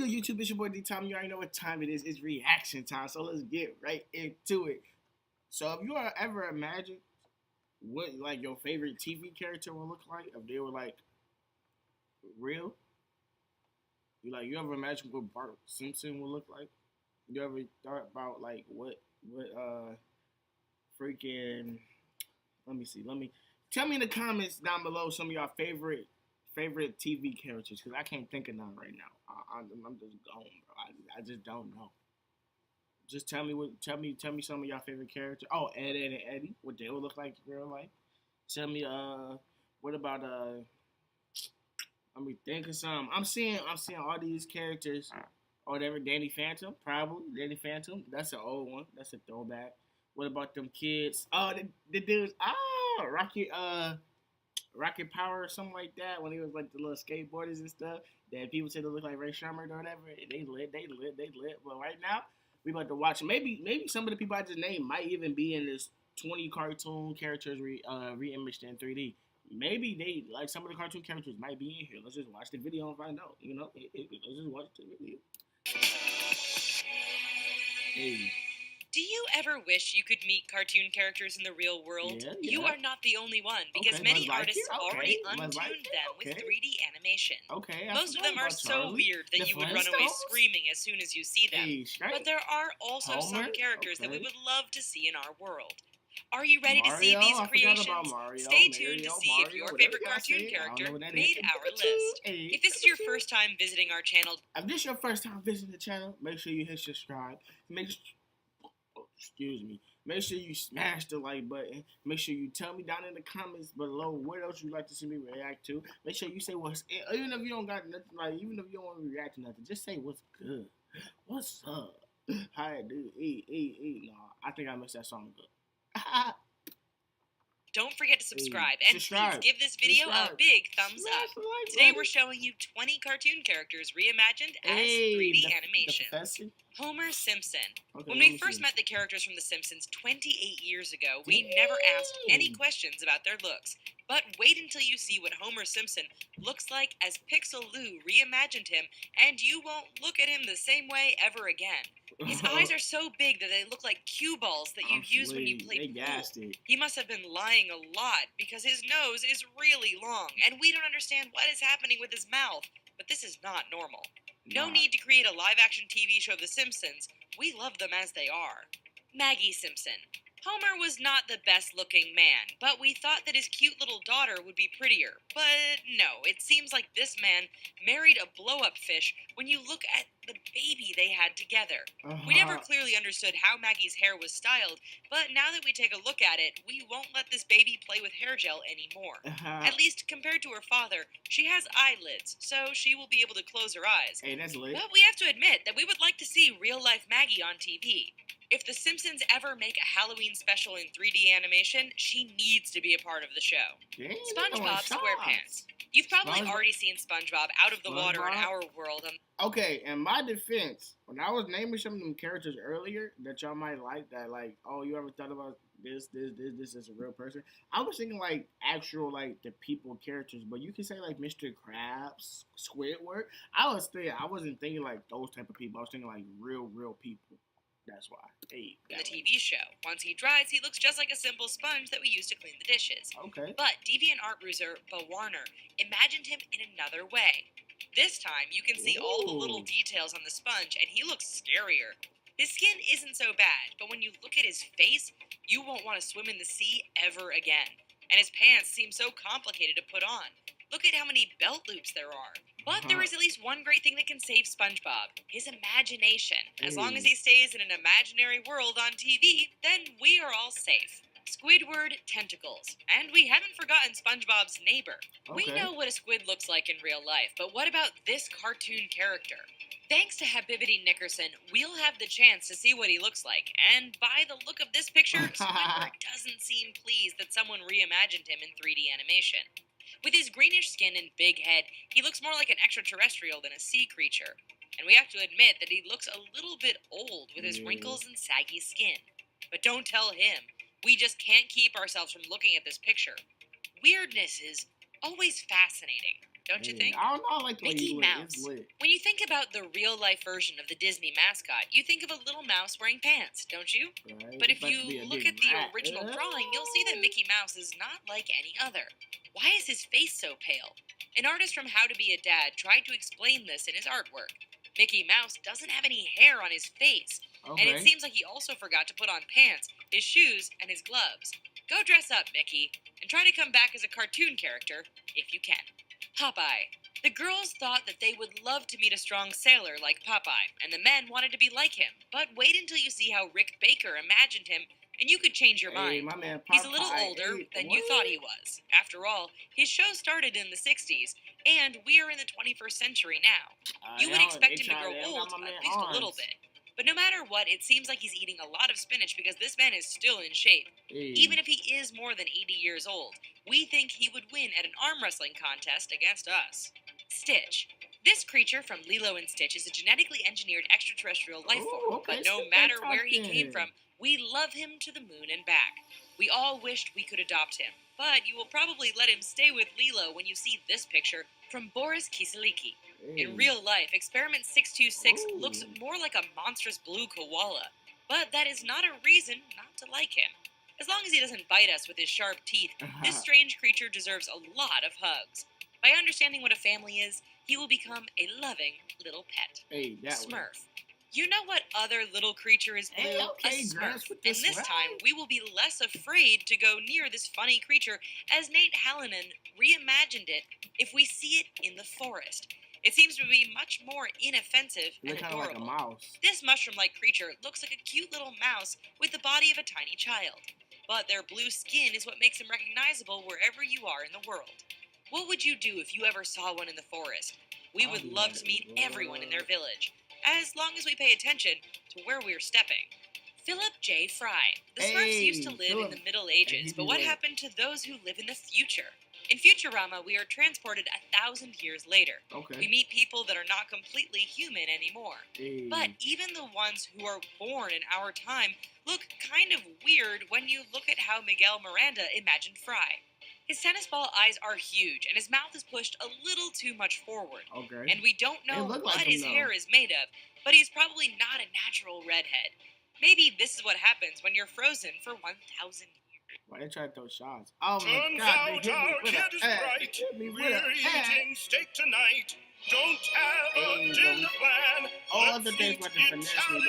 good, YouTube? It's your boy DTom. You already know what time it is. It's reaction time. So let's get right into it. So have you ever imagined what like your favorite TV character would look like if they were like real? You ever imagined what Bart Simpson would look like? You ever thought about like what freaking let me tell me in the comments down below some of y'all favorite TV characters because I can't think of none right now. I'm just gone, bro. I just don't know. Just tell me some of y'all favorite characters. Oh, Ed and Eddie, what they would look like in real life. Tell me what about let me think of some. I'm seeing all these characters or whatever. Danny Phantom, probably Danny Phantom. That's an old one. That's a throwback. What about them kids? Oh, the dudes. Oh, Rocket Power or something like that when he was like the little skateboarders and stuff that people say they look like Ray Sherman or whatever. They lit. But right now, we about to watch. Maybe some of the people I just named might even be in this 20 cartoon characters re-imaged in 3D. Maybe they like some of the cartoon characters might be in here. Let's just watch the video and find out. You know, let's just watch the video. Hey. Do you ever wish you could meet cartoon characters in the real world? Yeah. You are not the only one, because many artists already untuned them with 3D animation. Most of them are so weird that you would run away screaming as soon as you see them. But there are also some characters that we would love to see in our world. Are you ready to see these creations? Stay tuned to see if your favorite cartoon character made our list. If this is your first time visiting our channel, the channel, make sure you hit subscribe. Make sure you smash the like button. Make sure you tell me down in the comments below what else you'd like to see me react to. Make sure you say even if you don't got nothing, like even if you don't want to react to nothing, just say what's good, what's up, how it do, No, I think I missed that song good. don't forget to subscribe, and please give this video a big thumbs up. Today we're showing you 20 cartoon characters reimagined as 3D animation. Homer Simpson. When we first met the characters from The Simpsons 28 years ago, we never asked any questions about their looks. But wait until you see what Homer Simpson looks like as Pixel Lou reimagined him, and you won't look at him the same way ever again. His eyes are so big that they look like cue balls that you use when you play pool. He must have been lying a lot because his nose is really long, and we don't understand what is happening with his mouth. But this is not normal. No need to create a live-action TV show of The Simpsons. We love them as they are. Maggie Simpson. Homer was not the best-looking man, but we thought that his cute little daughter would be prettier. But no, it seems like this man married a blow-up fish when you look at the baby they had together. We never clearly understood how Maggie's hair was styled, but now that we take a look at it, we won't let this baby play with hair gel anymore. At least compared to her father, she has eyelids, so she will be able to close her eyes. Hey, that's lit. But we have to admit that we would like to see real-life Maggie on TV. If The Simpsons ever make a Halloween special in 3D animation, she needs to be a part of the show. SpongeBob SquarePants. You've probably already seen SpongeBob out of the water in our world. Okay, in my defense, when I was naming some of them characters earlier that y'all might like, that like, oh, you ever thought about this as a real person? I was thinking like actual like the people characters, but you can say like Mr. Krabs, Squidward. I wasn't thinking like those type of people. I was thinking like real people. That's why. Hey, the TV show. Once he dries, he looks just like a simple sponge that we use to clean the dishes. Okay. But deviant art bruiser Bo Warner imagined him in another way. This time, you can see all the little details on the sponge, and he looks scarier. His skin isn't so bad, but when you look at his face, you won't want to swim in the sea ever again. And his pants seem so complicated to put on. Look at how many belt loops there are. But there is at least one great thing that can save SpongeBob. His imagination. As long as he stays in an imaginary world on TV, then we are all safe. Squidward tentacles. And we haven't forgotten SpongeBob's neighbor. We know what a squid looks like in real life, but what about this cartoon character? Thanks to Habibity Nickerson, we'll have the chance to see what he looks like. And by the look of this picture, Squidward doesn't seem pleased that someone reimagined him in 3D animation. With his greenish skin and big head, he looks more like an extraterrestrial than a sea creature. And we have to admit that he looks a little bit old with his wrinkles and saggy skin. But don't tell him. We just can't keep ourselves from looking at this picture. Weirdness is always fascinating. don't you think? I don't know, I like the way Mickey Mouse. When you think about the real-life version of the Disney mascot, you think of a little mouse wearing pants, don't you? Right. But if you look at the original drawing, you'll see that Mickey Mouse is not like any other. Why is his face so pale? An artist from How to Be a Dad tried to explain this in his artwork. Mickey Mouse doesn't have any hair on his face, and it seems like he also forgot to put on pants, his shoes, and his gloves. Go dress up, Mickey, and try to come back as a cartoon character, if you can. Popeye. The girls thought that they would love to meet a strong sailor like Popeye, and the men wanted to be like him. But wait until you see how Rick Baker imagined him, and you could change your mind. My man Popeye, he's a little older than you thought he was. After all, his show started in the 60s, and we are in the 21st century now. You would expect him to grow old at least a little bit. But no matter what, it seems like he's eating a lot of spinach because this man is still in shape. Even if he is more than 80 years old, we think he would win at an arm wrestling contest against us. Stitch. This creature from Lilo and Stitch is a genetically engineered extraterrestrial life form, but no matter where he came from, we love him to the moon and back. We all wished we could adopt him, but you will probably let him stay with Lilo when you see this picture from Boris Kiseliki. In real life, Experiment 626 looks more like a monstrous blue koala, but that is not a reason not to like him. As long as he doesn't bite us with his sharp teeth, this strange creature deserves a lot of hugs. By understanding what a family is, he will become a loving little pet. Smurf. You know what other little creature is blue? A Smurf. And this time, we will be less afraid to go near this funny creature, as Nate Hallinan reimagined it if we see it in the forest. It seems to be much more inoffensive and adorable. Like a mouse. This mushroom-like creature looks like a cute little mouse with the body of a tiny child. But their blue skin is what makes him recognizable wherever you are in the world. What would you do if you ever saw one in the forest? We would love to meet everyone in their village, as long as we pay attention to where we're stepping. Philip J. Fry. The Smurfs used to live in the Middle Ages, but what happened to those who live in the future? In Futurama, we are transported 1,000 years later. We meet people that are not completely human anymore. But even the ones who are born in our time look kind of weird when you look at how Miguel Miranda imagined Fry. His tennis ball eyes are huge, and his mouth is pushed a little too much forward. And we don't know what his hair is made of, but he's probably not a natural redhead. Maybe this is what happens when you're frozen for 1,000 years. Why they try to throw shots? Oh my Turns God! Out our kid is bright. We're eating steak tonight. Don't have a dinner plan. All other things want to finesse me,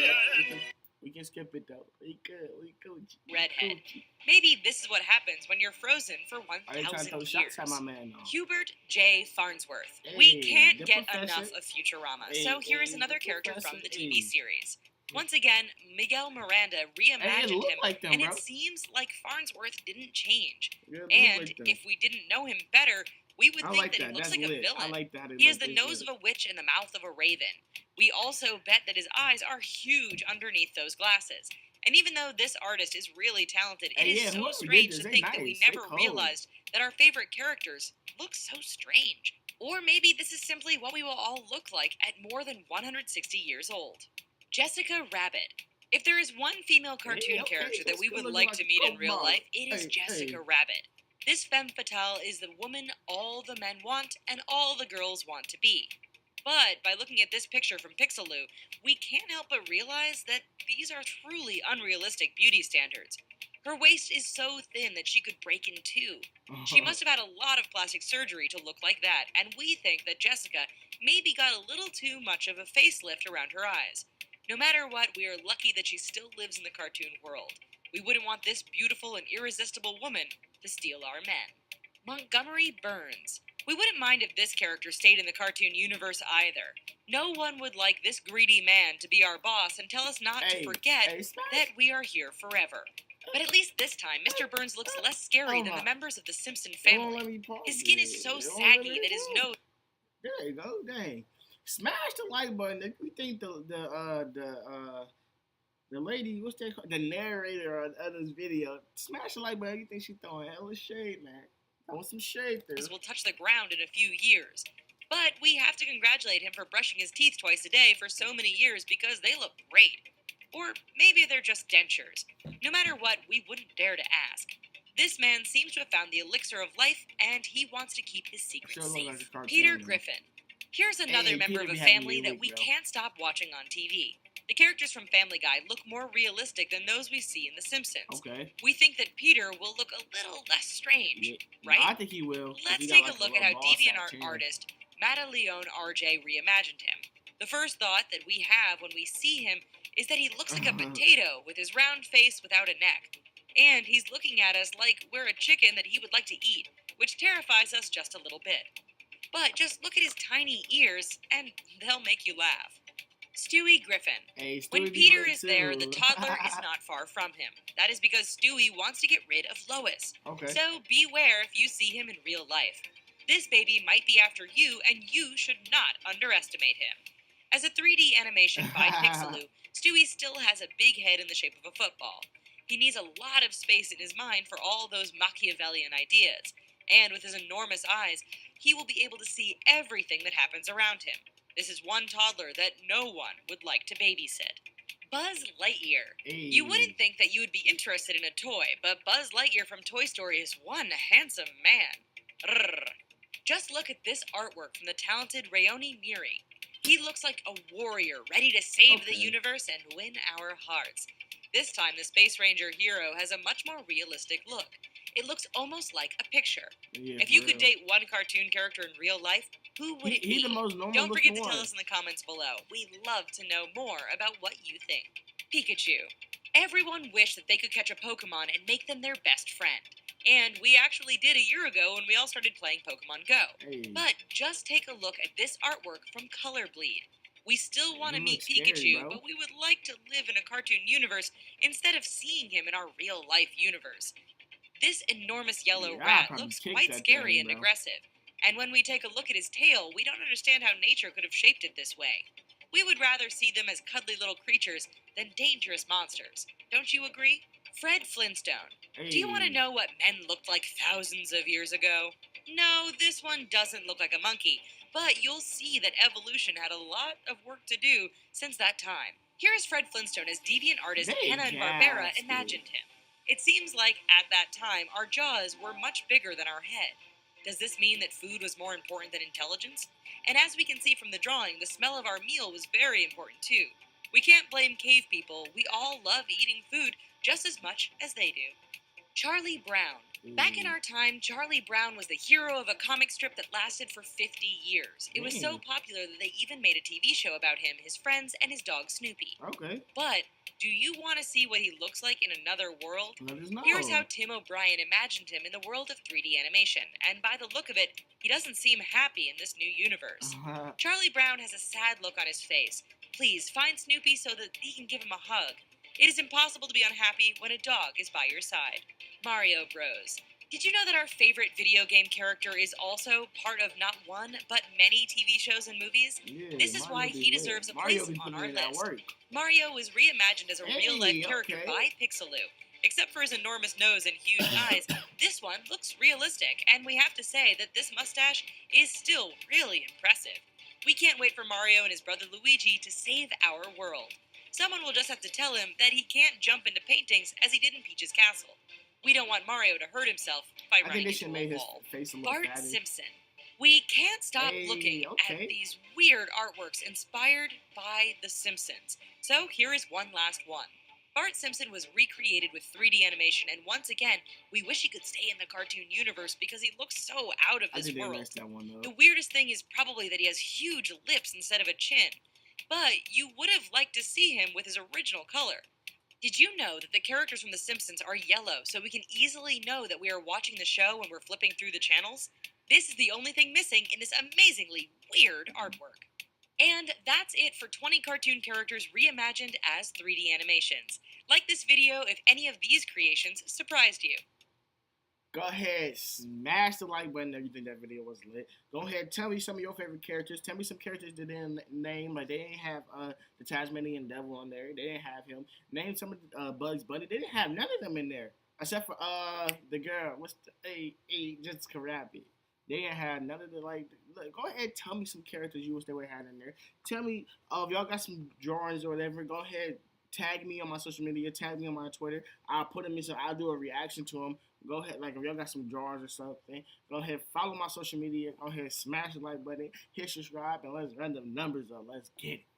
but we can skip it though. We could. Redhead. Maybe this is what happens when you're frozen for 1,000 years. Shots at my man, Hubert J. Farnsworth. We can't get enough of Futurama, so here is another character from the TV series. Once again, Miguel Miranda reimagined him, and it seems like Farnsworth didn't change. And if we didn't know him better, we would think that he looks like a villain. He has the nose of a witch and the mouth of a raven. We also bet that his eyes are huge underneath those glasses. And even though this artist is really talented, it is so strange to think that we never realized that our favorite characters look so strange. Or maybe this is simply what we will all look like at more than 160 years old. Jessica Rabbit. If there is one female cartoon character that we would like to meet in real life, it is Jessica Rabbit. This femme fatale is the woman all the men want and all the girls want to be. But by looking at this picture from Pixeloo, we can't help but realize that these are truly unrealistic beauty standards. Her waist is so thin that she could break in two. She must have had a lot of plastic surgery to look like that, and we think that Jessica maybe got a little too much of a facelift around her eyes. No matter what, we are lucky that she still lives in the cartoon world. We wouldn't want this beautiful and irresistible woman to steal our men. Montgomery Burns. We wouldn't mind if this character stayed in the cartoon universe either. No one would like this greedy man to be our boss and tell us not to forget that we are here forever. But at least this time, Mr. Burns looks less scary than the members of the Simpson family. His skin is so saggy that his nose... There you go, dang. Smash the like button if you think the lady, what's that called? The narrator of this video. Smash the like button if you think she's throwing hella shade, man. I want some shade there. Will touch the ground in a few years. But we have to congratulate him for brushing his teeth twice a day for so many years because they look great. Or maybe they're just dentures. No matter what, we wouldn't dare to ask. This man seems to have found the elixir of life, and he wants to keep his secret safe. Peter Griffin. Here's another member of a family that we can't stop watching on TV. The characters from Family Guy look more realistic than those we see in The Simpsons. Okay. We think that Peter will look a little less strange, right? I think he will. Let's take a look at how DeviantArt artist Mattaleone RJ reimagined him. The first thought that we have when we see him is that he looks like a potato with his round face without a neck. And he's looking at us like we're a chicken that he would like to eat, which terrifies us just a little bit. But just look at his tiny ears, and they'll make you laugh. Stewie Griffin. Hey, when Peter is there, the toddler is not far from him. That is because Stewie wants to get rid of Lois. Okay. So beware if you see him in real life. This baby might be after you, and you should not underestimate him. As a 3D animation by Pixeloo, Stewie still has a big head in the shape of a football. He needs a lot of space in his mind for all those Machiavellian ideas, and with his enormous eyes, he will be able to see everything that happens around him. This is one toddler that no one would like to babysit. Buzz Lightyear. Hey. You wouldn't think that you would be interested in a toy, but Buzz Lightyear from Toy Story is one handsome man. Rrr. Just look at this artwork from the talented Rayoni Miri. He looks like a warrior ready to save the universe and win our hearts. This time, the Space Ranger hero has a much more realistic look. It looks almost like a picture. Yeah, if you could date one cartoon character in real life, who would it be? He's the most normal. Don't forget to tell us in the comments below. We'd love to know more about what you think. Pikachu. Everyone wished that they could catch a Pokemon and make them their best friend. And we actually did a year ago when we all started playing Pokemon Go. Hey. But just take a look at this artwork from Color Bleed. We still want to meet Pikachu, but we would like to live in a cartoon universe instead of seeing him in our real-life universe. This enormous yellow rat looks quite scary and aggressive. And when we take a look at his tail, we don't understand how nature could have shaped it this way. We would rather see them as cuddly little creatures than dangerous monsters. Don't you agree? Fred Flintstone. Hey. Do you want to know what men looked like thousands of years ago? No, this one doesn't look like a monkey, but you'll see that evolution had a lot of work to do since that time. Here is Fred Flintstone as deviant artist Hanna-Barbera imagined him. It seems like, at that time, our jaws were much bigger than our head. Does this mean that food was more important than intelligence? And as we can see from the drawing, the smell of our meal was very important too. We can't blame cave people. We all love eating food just as much as they do. Charlie Brown. Back in our time, Charlie Brown was the hero of a comic strip that lasted for 50 years. It was so popular that they even made a TV show about him, his friends, and his dog Snoopy. Okay. But do you want to see what he looks like in another world? Let us know. Here's how Tim O'Brien imagined him in the world of 3D animation, and by the look of it, he doesn't seem happy in this new universe. Charlie Brown has a sad look on his face. Please, find Snoopy so that he can give him a hug. It is impossible to be unhappy when a dog is by your side. Mario Bros. Did you know that our favorite video game character is also part of not one, but many TV shows and movies? Yeah, this is why he deserves a place on our list. Mario was reimagined as a real-life character by Pixeloo. Except for his enormous nose and huge eyes, this one looks realistic, and we have to say that this mustache is still really impressive. We can't wait for Mario and his brother Luigi to save our world. Someone will just have to tell him that he can't jump into paintings as he did in Peach's Castle. We don't want Mario to hurt himself by running into a wall. Bart Simpson. We can't stop looking at these weird artworks inspired by The Simpsons. So here is one last one. Bart Simpson was recreated with 3D animation, and once again, we wish he could stay in the cartoon universe because he looks so out of this world. The weirdest thing is probably that he has huge lips instead of a chin. But you would have liked to see him with his original color. Did you know that the characters from The Simpsons are yellow, so we can easily know that we are watching the show when we're flipping through the channels? This is the only thing missing in this amazingly weird artwork. And that's it for 20 cartoon characters reimagined as 3D animations. Like this video if any of these creations surprised you. Go ahead, smash the like button if you think that video was lit. Go ahead, tell me some of your favorite characters. Tell me some characters that didn't name, like they didn't have the Tasmanian Devil on there. They didn't have him. Name some of the Bugs Bunny. They didn't have none of them in there. Except for the girl, what's the Jessica Rabbit. They didn't have none of the look, go ahead, tell me some characters you wish they would have had in there. Tell me if y'all got some drawings or whatever, go ahead. tag me on my social media, tag me on my Twitter. I'll put them in, so I'll do a reaction to them. Go ahead, like if y'all got some drawers or something, go ahead, follow my social media. Go ahead, smash the like button, hit subscribe, and let's run the numbers up. Let's get it.